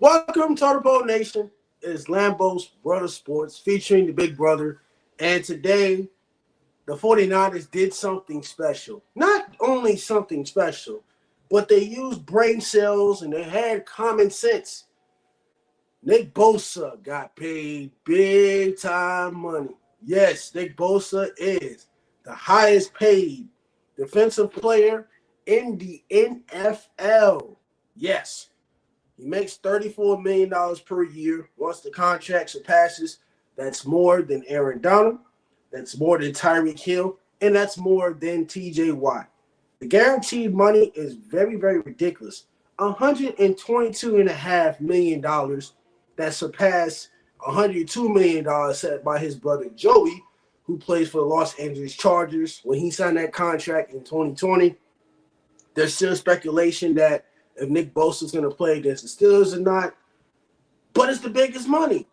Welcome to the Bowl Nation. It's Lambo's Brother Sports featuring the Big Brother. And today, the 49ers did something special. Not only something special, but they used brain cells and they had common sense. Nick Bosa got paid big time money. Yes, Nick Bosa is the highest paid defensive player in the NFL. Yes. He makes $34 million per year. Once the contract surpasses, that's more than Aaron Donald, that's more than Tyreek Hill, and that's more than TJ Watt. The guaranteed money is very, very ridiculous. $122.5 million that surpassed $102 million set by his brother Joey, who plays for the Los Angeles Chargers. When he signed that contract in 2020, there's still speculation that if Nick Bosa is going to play against the Steelers or not, but it's the biggest money.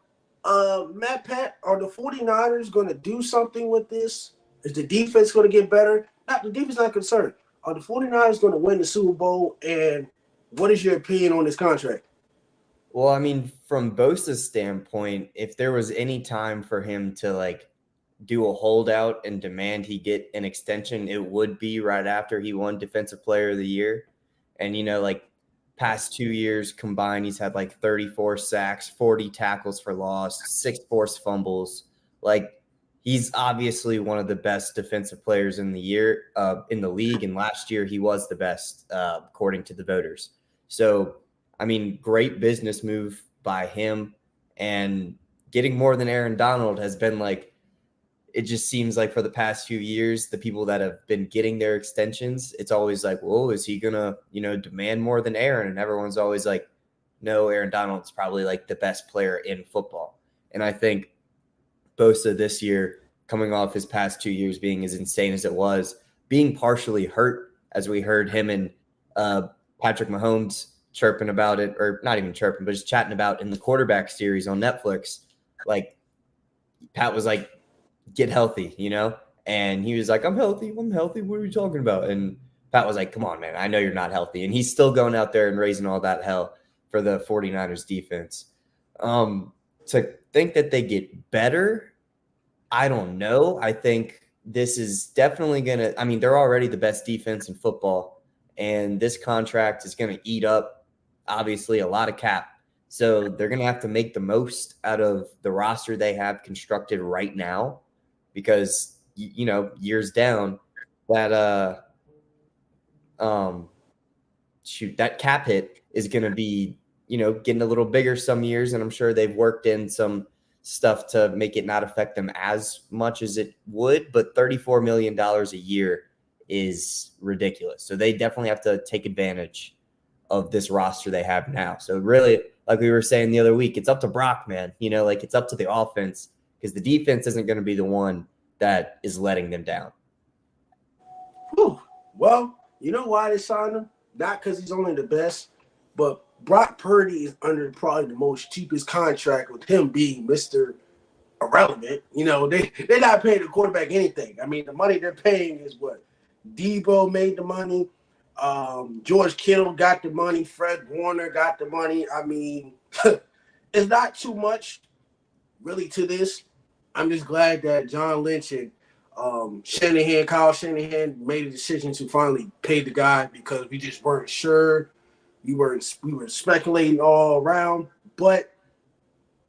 MattPatt, are the 49ers going to do something with this? Is the defense going to get better? Not the defense, not concerned. Are the 49ers going to win the Super Bowl? And what is your opinion on this contract? Well, I mean, from Bosa's standpoint, if there was any time for him to do a holdout and demand he get an extension, it would be right after he won Defensive Player of the Year. And, past 2 years combined, he's had 34 sacks, 40 tackles for loss, 6 forced fumbles. He's obviously one of the best defensive players in the league. And last year he was the best, according to the voters. So, I mean, great business move by him, and getting more than Aaron Donald has been it just seems like for the past few years, the people that have been getting their extensions, it's always whoa, is he going to, demand more than Aaron? And everyone's always no, Aaron Donald's probably the best player in football. And I think Bosa this year, coming off his past 2 years being as insane as it was, being partially hurt, as we heard him and Patrick Mahomes chirping about it, or not even chirping, but just chatting about in the quarterback series on Netflix, Pat was get healthy, and he was I'm healthy. What are you talking about? And Pat was come on, man, I know you're not healthy. And he's still going out there and raising all that hell for the 49ers defense. To think that they get better, I don't know. I think this is definitely they're already the best defense in football, and this contract is going to eat up, obviously, a lot of cap. So they're going to have to make the most out of the roster they have constructed right now, because, years down, that that cap hit is going to be, getting a little bigger some years. And I'm sure they've worked in some stuff to make it not affect them as much as it would. But $34 million a year is ridiculous. So they definitely have to take advantage of this roster they have now. So really, like we were saying the other week, it's up to Brock, man. It's up to the offense, because the defense isn't going to be the one that is letting them down. Whew. Well, you know why they signed him? Not because he's only the best, but Brock Purdy is under probably the most cheapest contract, with him being Mr. Irrelevant. They're not paying the quarterback anything. I mean, the money they're paying is what? Debo made the money. George Kittle got the money. Fred Warner got the money. I mean, it's not too much really to this. I'm just glad that John Lynch and Kyle Shanahan made a decision to finally pay the guy, because we just weren't sure. We were speculating all around, but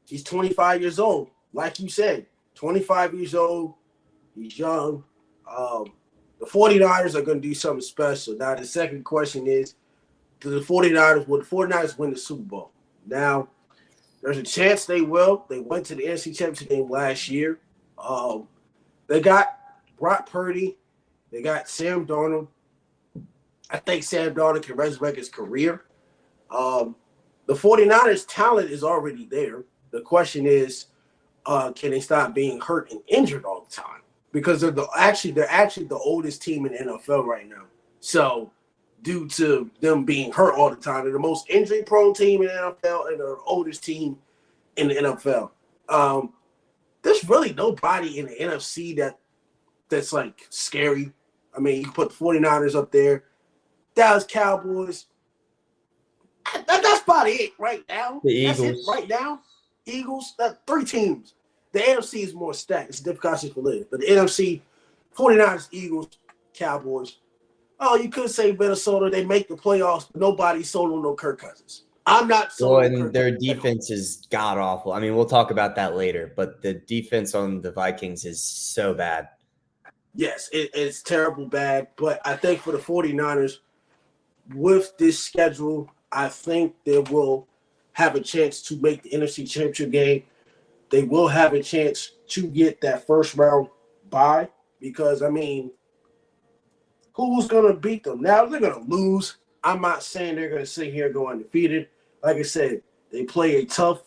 he's 25 years old. Like you said, 25 years old. He's young. The 49ers are going to do something special. Now, the second question is, will the 49ers win the Super Bowl? Now, there's a chance they will. They went to the NFC Championship game last year. They got Brock Purdy. They got Sam Darnold. I think Sam Darnold can resurrect his career. The 49ers' talent is already there. The question is, can they stop being hurt and injured all the time? Because they're actually the oldest team in the NFL right now. So, due to them being hurt all the time, they're the most injury-prone team in the NFL and the oldest team in the NFL. There's really nobody in the NFC that's scary. I mean, you put the 49ers up there. Dallas Cowboys. That's about it right now. The That's it Eagles. right now. Eagles, that's 3 teams. The NFC is more stacked. It's difficult for later. But the NFC, 49ers, Eagles, Cowboys. Oh, you could say Minnesota, they make the playoffs, but nobody's sold on no Kirk Cousins. I'm not sold on And Kirk their Cousins. defense is god awful. I mean, we'll talk about that later, but the defense on the Vikings is so bad. Yes, it's terrible bad. But I think for the 49ers, with this schedule, I think they will have a chance to make the NFC Championship game. They will have a chance to get that first round bye because, I mean, who's going to beat them? Now, they're going to lose. I'm not saying they're going to sit here and go undefeated. Like I said, they play a tough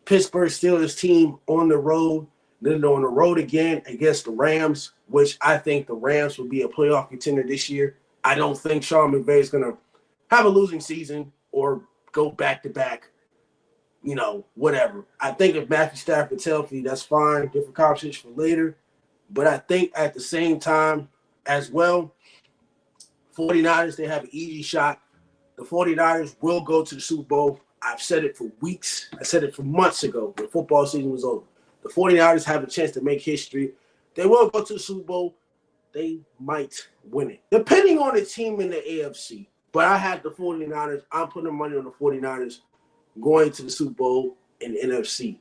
Pittsburgh Steelers team on the road. Then they're on the road again against the Rams, which I think the Rams will be a playoff contender this year. I don't think Sean McVay is going to have a losing season or go back-to-back, whatever. I think if Matthew Stafford's healthy, that's fine. Different conversation for later. But I think at the same time as well, 49ers, they have an easy shot. The 49ers will go to the Super Bowl. I've said it for weeks. I said it for months ago when football season was over. The 49ers have a chance to make history. They will go to the Super Bowl. They might win it, depending on the team in the AFC. But I had the 49ers. I'm putting money on the 49ers going to the Super Bowl in the NFC.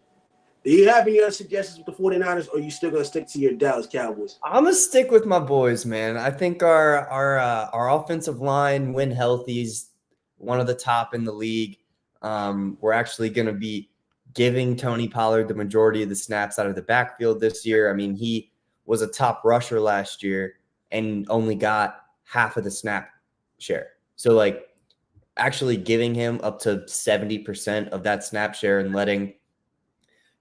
Do you have any other suggestions with the 49ers, or are you still going to stick to your Dallas Cowboys? I'm gonna stick with my boys, man. I think our offensive line, when healthy, is one of the top in the league. We're actually gonna be giving Tony Pollard the majority of the snaps out of the backfield this year. I mean, he was a top rusher last year and only got half of the snap share. So, actually giving him up to 70% of that snap share and letting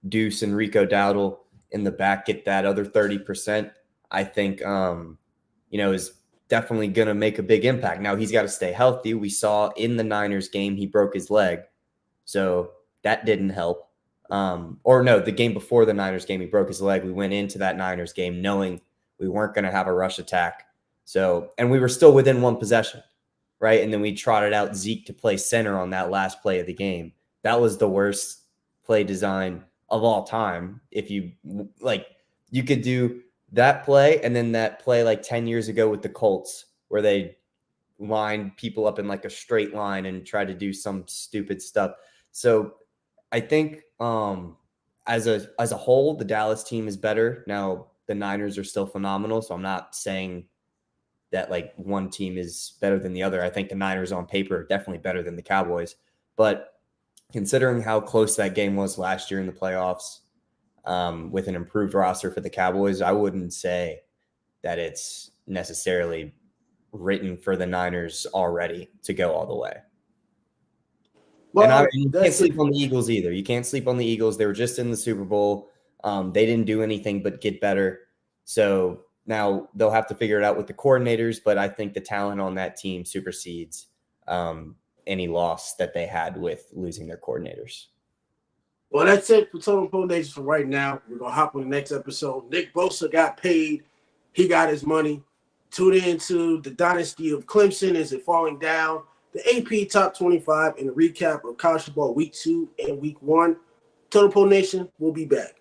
Deuce and Rico Dowdle in the back get that other 30%, I think, is definitely going to make a big impact. Now, he's got to stay healthy. We saw in the Niners game, he broke his leg. So that didn't help. The game before the Niners game, he broke his leg. We went into that Niners game knowing we weren't going to have a rush attack. And we were still within one possession, right? And then we trotted out Zeke to play center on that last play of the game. That was the worst play design of all time. If you could do that play and then that play 10 years ago with the Colts where they lined people up in a straight line and tried to do some stupid stuff. So I think as a whole, the Dallas team is better. Now the Niners are still phenomenal. So I'm not saying that one team is better than the other. I think the Niners on paper are definitely better than the Cowboys, but considering how close that game was last year in the playoffs, with an improved roster for the Cowboys, I wouldn't say that it's necessarily written for the Niners already to go all the way. Well, you can't sleep on the Eagles either. You can't sleep on the Eagles. They were just in the Super Bowl. They didn't do anything but get better. So now they'll have to figure it out with the coordinators, but I think the talent on that team supersedes any loss that they had with losing their coordinators. Well, that's it for Total Pro Nation for right now. We're going to hop on the next episode. Nick Bosa got paid. He got his money. Tune in to the dynasty of Clemson. Is it falling down? The AP Top 25 and a recap of college football Week 2 and Week 1. Total Pro Nation will be back.